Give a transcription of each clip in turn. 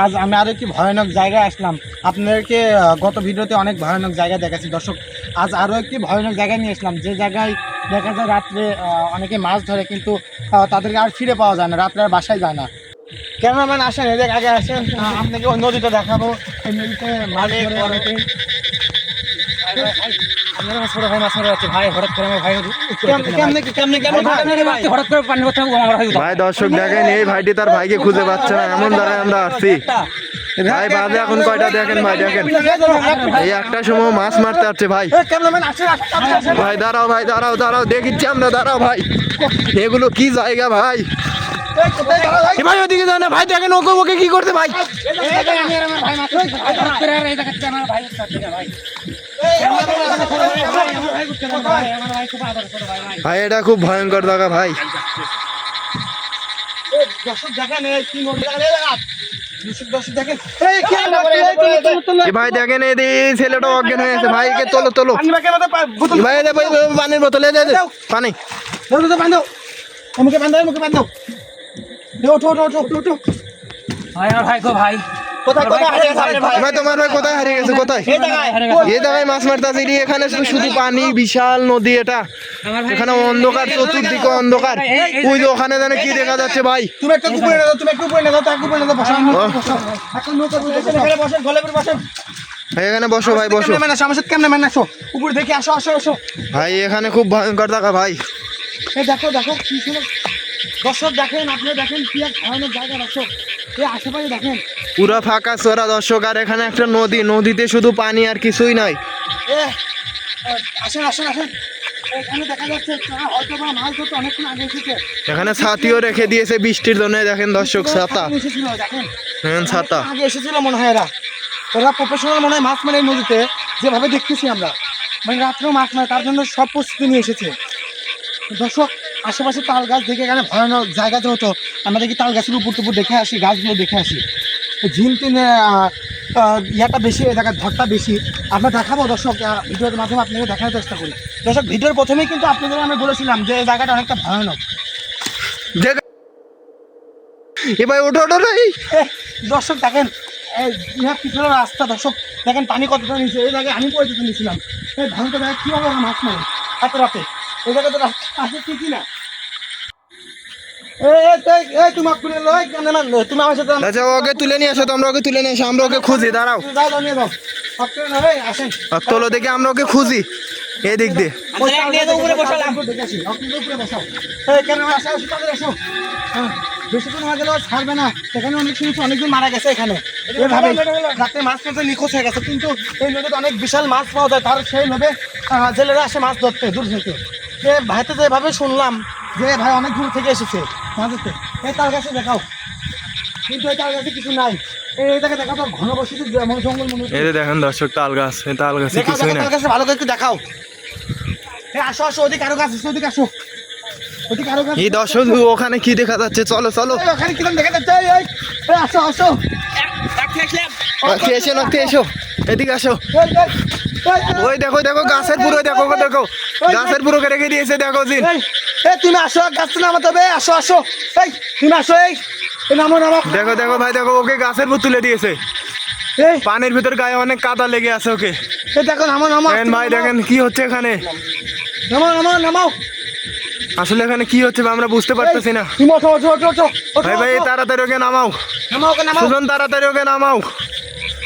আজ আমি আরও একটি ভয়ানক জায়গায় আসলাম। আপনাদেরকে গত ভিডিওতে অনেক ভয়ানক জায়গা দেখাচ্ছি দর্শক। আজ আরও একটি ভয়ানক জায়গায় নিয়ে আসলাম, যে জায়গায় দেখা যায় রাত্রে অনেকে মাছ ধরে, কিন্তু তাদেরকে আর ফিরে পাওয়া যায় না, রাত্রে আর বাসায় যায় না। ক্যামেরাম্যান আসেন, এদের আগে আসেন, আপনাকে ওই নদীটা দেখাবো। ওই নদীতে মাছ ধরে অনেকে। ছোট ভাই মাছ ধরে যাচ্ছে ভাই, হঠাৎ করে আমার ভাই হঠাৎ করে পানি করতে ভাই দর্শক দেখেন, এই ভাইটি তার ভাইকে খুঁজে পাচ্ছে না, এমন জায়গায় আমরা আসছি। ভাই বাজে এখন কয়টা দেখেন, ভাই দেখেন এই একটা সময় মাছ মারতে আসছে ভাই। ভাই দাঁড়াও, ভাই দাঁড়াও দাঁড়াও, দেখিচ্ছি আমরা, দাঁড়াও ভাই। এগুলো কি জায়গা ভাই? ভাই ওদিকে যাও না ভাই, দেখেন ওকে ওকে কি করতে ভাই। ভাই এটা খুব ভয়ঙ্কর জায়গা ভাই। ভাই দেখেন এই ছেলেটা অজ্ঞান হয়ে আছে, ভাইকে তোলো তোলো ভাই, পানির বোতলে পানি ভাই। তোমার ভাই কোথায় হারিয়ে গেছে? কোথায়? এই জায়গায় মাছ মারতে আছে। এখানে শুধু পানি, বিশাল নদী, এটা এখানে অন্ধকার, চতুর্দিকে অন্ধকার। ওই যে ওখানে জানে কি দেখা যাচ্ছে ভাই। তুমি একটা কুকুরে দাও, তুমি একটু উপরে দাও, তাকে উপরে দাও, বসো এখানে বসো ভাই, বসো। আমার সাথে ক্যামেরাম্যান আসো, উপরে দেখে আসো, আসো আসো ভাই। এখানে খুব ভয়ঙ্কর জায়গা ভাই। দেখো দেখো কি ছিল দর্শক, দেখেন আপনি, দেখেন কি এক ভয়ানক জায়গা দর্শক। এই আশেপাশে দেখেন পুরো ফাঁকা চোরা দর্শক, আর এখানে একটা নদী, নদীতে শুধু পানি আর কিছুই নাই। আসেন আসেন আসেন, এখানে দেখা যাচ্ছে হয়তো বা মাছ ধরতে অনেকক্ষণ আগে এসেছে। এখানে ছাতিও রেখে দিয়েছে বৃষ্টির জন্য, দেখেন দর্শক ছাতা, দেখেন ছাতা আগে এসেছিল মনে হয়। এরা প্রফেশনাল মনে হয় মাছ মারে এই নদীতে, যেভাবে দেখতেছি আমরা, মানে রাত্রেও মাছ মারে, তার জন্য সব প্রস্তুতি নিয়ে এসেছে দর্শক। আশেপাশে তাল গাছ দেখে এখানে ভয়ানক জায়গাতে হতো, আমরা দেখি তাল গাছের উপর টুপুর দেখে আসি, গাছগুলো দেখে আসি। ঝিম টিনে ইয়াটা বেশি, জায়গায় ধরটা বেশি। আমরা দেখাবো দর্শক, ভিডিওর মাধ্যমে আপনাকে দেখানোর চেষ্টা করি দর্শক। ভিডিওর প্রথমেই কিন্তু আপনাদের আমি বলেছিলাম যে এই জায়গাটা অনেকটা ভয়ানক। এবার ওঠো ওঠো দর্শক দেখেন পিছনের রাস্তা দর্শক, দেখেন পানি কতটা নিচে। এই জায়গায় আমি পড়ে যেতে নিয়েছিলাম। এই ভয়ঙ্কর জায়গায় কীভাবে আমরা মাছ মারি এত রাতে? এই জায়গায় তো আসে ঠিকই না। তুমি আমার সাথে ওকে তুলে নিয়ে আসো, তোমরা ওকে তুলে নিয়ে আসো, আমরা ওকে খুঁজি। দাঁড়াও, আসেন তোলো দেখে আমরা ওকে খুঁজি এই দিক দিয়ে। বেশিক্ষণ হয়ে গেল ছাড়বে না, এখানে অনেক শুনেছি অনেকজন মারা গেছে এখানে, এভাবে রাতে মাছ ধরতে নিখোঁজ হয়ে গেছে। কিন্তু এই নদীতে অনেক বিশাল মাছ পাওয়া যায়, তার সেই লোভে জেলেরা আসে মাছ ধরতে দূর থেকে। যে ভাইতে যেভাবে শুনলাম যে ভাই অনেক দূর থেকে এসেছে মাছ ধরতে। এই তার কাছে দেখাও, কিন্তু এই তার কাছে কিছু নাই। এইটাকে দেখাও, তো ঘন বসে জঙ্গল মনে এই দেখেন দর্শক, তাল গাছ, তাল গাছে কিছুই নাই। তার কাছে ভালো করে একটু দেখাও। আসো আসো, ওদিকে আরো গাছ আছে, ওদিকে আসো। এই দর্শক ওখানে কি দেখা যাচ্ছে? চলো চলো, ওখানে কি দেখা যাচ্ছে? আসো আসো, এসো এদিকে আসো। ওই দেখো দেখো গাছের পুরো, দেখো দেখো গাছের পুরো রেখে দিয়েছে, দেখো জিন। তুমি আসো, গাছ নামাতে হবে, আসো আসো, এই তুমি আসো, এই নামো নামো। দেখো দেখো ভাই, দেখো ওকে গাছের পুর তুলে দিয়েছে। পানির ভিতর গায়ে অনেক কাদা লেগে আছে ওকে। দেখো নামো নামো ভাই দেখেন কি হচ্ছে এখানে, নামো নামো নামাও। আসলে এখানে কি হচ্ছে আমরা বুঝতে পারতেছি না। ভাই ভাই তাড়াতাড়ি ওকে নামাও, সুজন তাড়াতাড়ি ওকে নামাও,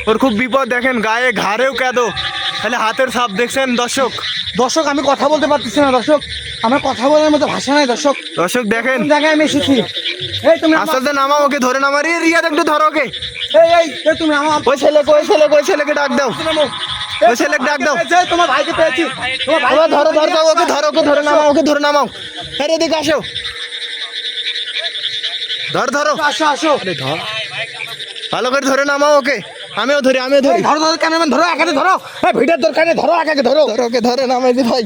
ওর খুব বিপদ। দেখেন গায়ে ঘাড়েও কেদো, তাহলে হাতের ছাপ দেখছেন দর্শক। দর্শক আমি কথা বলতে পারতেছি না দর্শক, আমার কথা বলার মতো ভাষা নাই দর্শক। দর্শক দেখেন জায়গায় আমি এসেছি। এই তুমি আস্তে আস্তে নামাও ওকে, ধরে নামা। রিয়াদ একটু ধরো ওকে। এই তুমি নামাও। ওই ছেলেকে ডাক দাও, ওই ছেলেকে ডাক দাও। তোমার ভাইকে পেয়েছি, ধরো ধরো ওকে, ধরো ওকে, ধরে নামাও ওকে, ধরে নামাও। হ্যাঁ এদিকে আসো, ধরো আসো আসো, ভালো করে ধরে নামাও ওকে। আমিও ধরি ধরো ধরো, ক্যামেরাম্যান ধরো, আগে ধরো, ভিডিওর দরকার নেই, ধরো আগে ধরো ওকে, ধরে নামাই দি ভাই।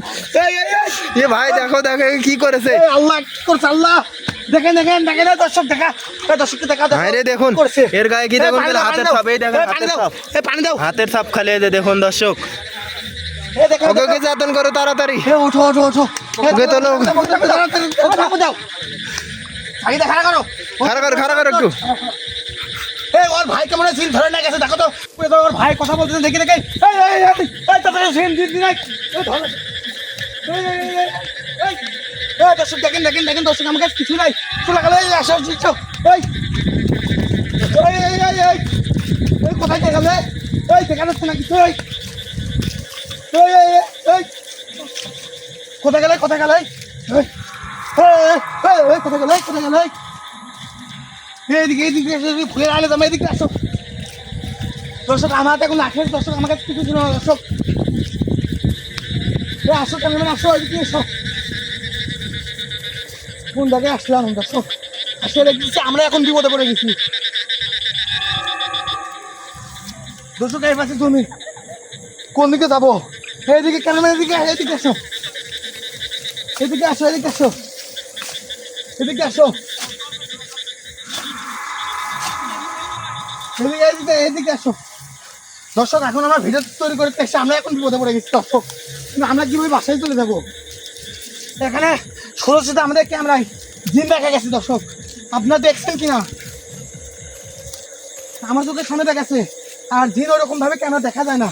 এ ভাই দেখো দেখো কি করেছে। আল্লাহ করছে, আল্লাহ দেখেন দেখেন দেখেন দর্শক, দেখা দর্শককে দেখা। আরে দেখুন এর গায়ে কি দেখুন, হাতের ছাপ। এই দেখেন হাতের ছাপ, পানি দাও, হাতের ছাপ খালি। এই যে দেখুন দর্শক, ওকে যাতন করো তাড়াতাড়ি। ওঠো ওঠো ওঠো, ওকে তোলো, দাও, খাড়া করো খাড়া করো একটু। এই ওর ভাই কেমন সিন ধরে না গেছে দেখো তো ওর ভাই কথা বলতেছে দেখি দেখে দর্শক দেখেন দেখেন দেখেন দর্শক আমার কাছে কিছু নাই চলে গেল আসো কোথায় গেল দেখা যাচ্ছে না কিছু কোথায় গেলে কোথায় গেলে কোথায় গেলে কোথায় গেলে এইদিকে এইদিকে ফুলের আলে জমা এদিকে আসো দর্শক আমার এখন আসে দর্শক আমার কাছে কিছু ছিল না দর্শক আসো কেন আসো এদিকে এসো কোন জায়গায় আসলাম দর্শক আসলে দেখতেছি আমরা এখন বিপদে পড়ে গেছি দর্শক এই পাশে তুমি কোন দিকে যাবো এইদিকে কেন এদিকে এদিকে আসো এদিকে আসো এদিকে আসো এদিকে আসো এদিকে আসো দর্শক এখন আমরা ভিডিও তৈরি করতে এসে আমরা এখন বিপদে পড়ে গেছি দর্শক কিন্তু আমরা কিভাবে বাসায় চলে যাবো এখানে সরস্বতী আমাদের ক্যামেরায় জিন দেখা গেছে দর্শক আপনারা দেখছেন কিনা আমার চোখের সামনে দেখাচ্ছে আর জিন ওরকম ভাবে ক্যামেরা দেখা যায় না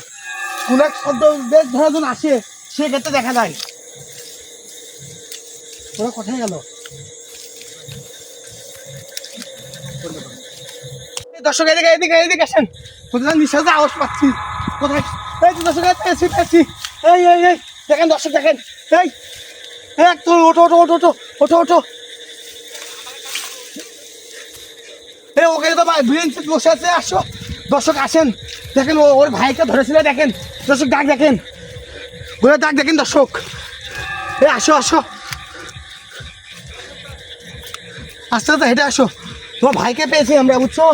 কোন এক শব্দ বেশ ধরাজন আসে সেক্ষেত্রে দেখা যায় ওরা কোথায় গেল দর্শক এদিকে এদিকে এদিকে আসেন কোথায় নিঃশ্বাসে আওয়াজ পাচ্ছি কোথায় এই তো দর্শক পেয়েছি পেয়েছি এই এই এই দেখেন দর্শক দেখেন এই এক তো ওঠো ওঠো ওঠো ওঠো ওঠো ওঠো এই ওখানে তো ব্রেঞ্চ বসে আছে আসো দর্শক আসেন দেখেন ওর ভাইকে ধরেছিল দেখেন দর্শক ডাক দেখেন ওরা ডাক দেখেন দর্শক এই আসো আসো আস্তে আস্তে হেঁটে আসো তোমার ভাইকে পেয়েছি আমরা বুঝছো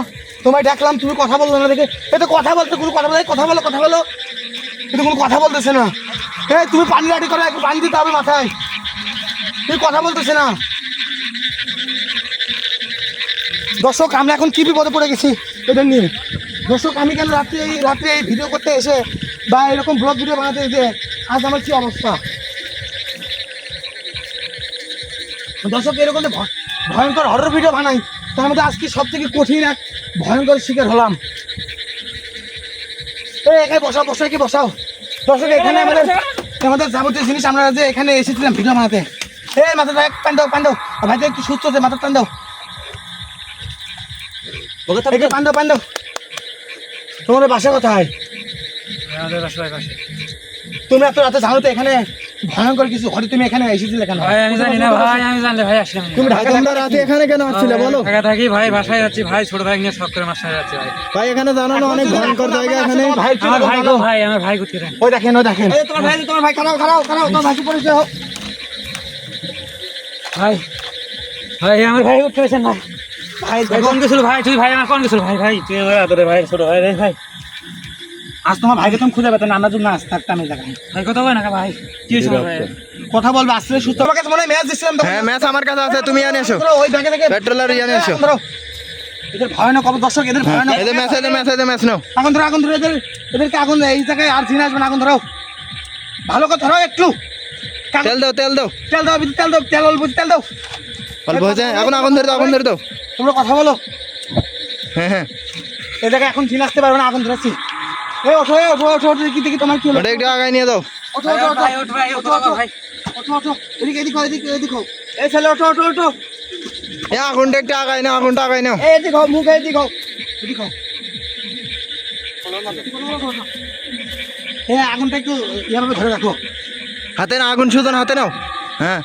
তোমায় ডাকলাম তুমি কথা বললো না দেখে এই তো কথা বলতে কোনো কথা বলে কথা বলো কিন্তু কোনো কথা বলতেছে না এই তুমি পানি রাডি করো একটু পানি দিতে হবে মাথায় তুমি কথা বলতেছে না দর্শক আমরা এখন কি বিপদে পড়ে গেছি এটা নিয়ে দর্শক আমি কেন রাত্রে এই ভিডিও করতে এসে বা এরকম ব্লগ ভিডিও বানাতে এসে আজ আমার কি অবস্থা দর্শক এরকম ভয়ঙ্কর হরর ভিডিও বানাই তার মধ্যে আজকে সব থেকে কঠিন এক ভয়ঙ্কর শিকার হলাম এই এখানে বসাও বসাও কি বসাও দর্শক এখানে আমাদের যাবতীয় জিনিস আমরা যে এখানে এসেছিলাম ভিডিও বানাতে এই মাথাটা এক পান দাও ভাই একটু সুস্থ আছে মাথার টান দাও পান দাও তোমাদের বাসা কোথায় আমাদের বাসায় পাশে তুমি এত রাতে জানো তো এখানে ভয়ঙ্কর কিছু ঘরে তুমি এখানে এসেছিলে কেন ভাই আমি জানি না ভাই আমি জানলে ভাই আসলাম না। তুমি ঢাকা রাতে এখানে কেন আসছিলে বলো ঢাকা থাকি ভাই বাসায় যাচ্ছি ভাই ছোট ভাই নিয়ে শখ করে বাসায় যাচ্ছি ভাই ভাই এখানে জানো না অনেক ভয়ঙ্কর জায়গা এখানে আমার ভাই গো ভাই আমার ভাই কোথায় রে ওই দেখেন এই তোমার ভাই খারাপ তোমার ভাই পরিচয় হোক ভাই ভাই আমার ভাই উঠতে পেরেছেন ভাই ভাই কোন গেছিল ভাই তুই ভাই আমার কোন গেছিল ভাই ভাই তুই আমার আদরে ভাই ছোট ভাই রে ভাই আজ তোমার ভাইকে তুমি খুঁজে পেতেন আমরা যদি না আস থাকতাম এই জায়গায় ভাই কথা বল না ভাই কি হয়েছে ভাই কথা বলবে আসলে সুস্থ আমার কাছে মনে হয় ম্যাচ দিচ্ছিলাম হ্যাঁ ম্যাচ আমার কাছে আছে তুমি আনে এসো ওই ব্যাগে থেকে পেট্রোলার আনে এসো এদের ভয়ানক অবস্থা দর্শক এদের ভয়ানক এদের ম্যাচ নাও আগুন ধরো এদেরকে আগুন এই জায়গায় আর চিনে আসবে না আগুন ধরো ভালো করে ধরো একটু তেল দাও তেল অল্প তেল দাও অল্প হয়েছে এখন আগুন ধরে দাও তোমরা কথা বলো হ্যাঁ এই জায়গায় এখন চিনে আসতে পারবে না আগুন ধরেছি এই ওঠো কি দেখি তোমার কি হলো ওটা একটু আগায় নিয়ে দাও ওঠো ভাই ওঠ ভাই ওঠ ভাই ওঠো এদিকে এই ছেলে ওঠো এই আগুনটা একটু আগায় নাও এদিকে মুখ এদিকে আগুনটা একটু ইয়াভাবে ধরে রাখো হাতে না আগুন সুজন হাতে নাও হ্যাঁ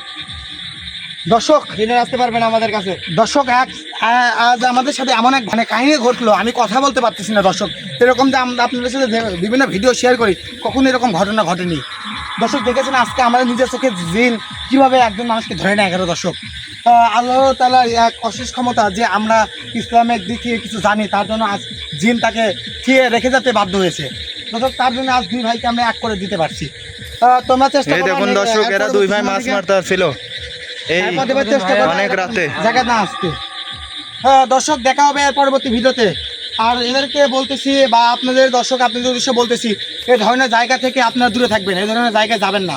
দর্শক দিনে আসতে পারবে না আমাদের কাছে দর্শক আজ আমাদের সাথে এমন এক কাহিনী ঘটলো আমি কথা বলতে পারতেছি না দর্শক এরকম যে আমরা আপনাদের সাথে বিভিন্ন ভিডিও শেয়ার করি কখনো এরকম ঘটনা ঘটেনি দর্শক দেখেছেন আজকে আমাদের নিজের চোখে জিন কীভাবে একজন মানুষকে ধরে নেয় এগারো দর্শক আল্লাহ তাআলার এক অশেষ ক্ষমতা যে আমরা ইসলামের দিক থেকে কিছু জানি তার জন্য আজ জিন তাকে থিয়ে রেখে যেতে বাধ্য হয়েছে দর্শক তার জন্য আজ দুই ভাইকে আমরা এক করে দিতে পারছি তোমরা চেষ্টা এই দেখুন দর্শক এরা দুই ভাই মাছ মারতে আসছিল এই অনেক রাতে জায়গা না আসতে দর্শক দেখা হবে এর পরবর্তী ভিডিওতে আর এদেরকে বলতেছি বা আপনাদের দর্শক আপনাদের উদ্দেশ্যে বলতেছি এই ধরনের জায়গা থেকে আপনারা দূরে থাকবেন এই ধরনের জায়গায় যাবেন না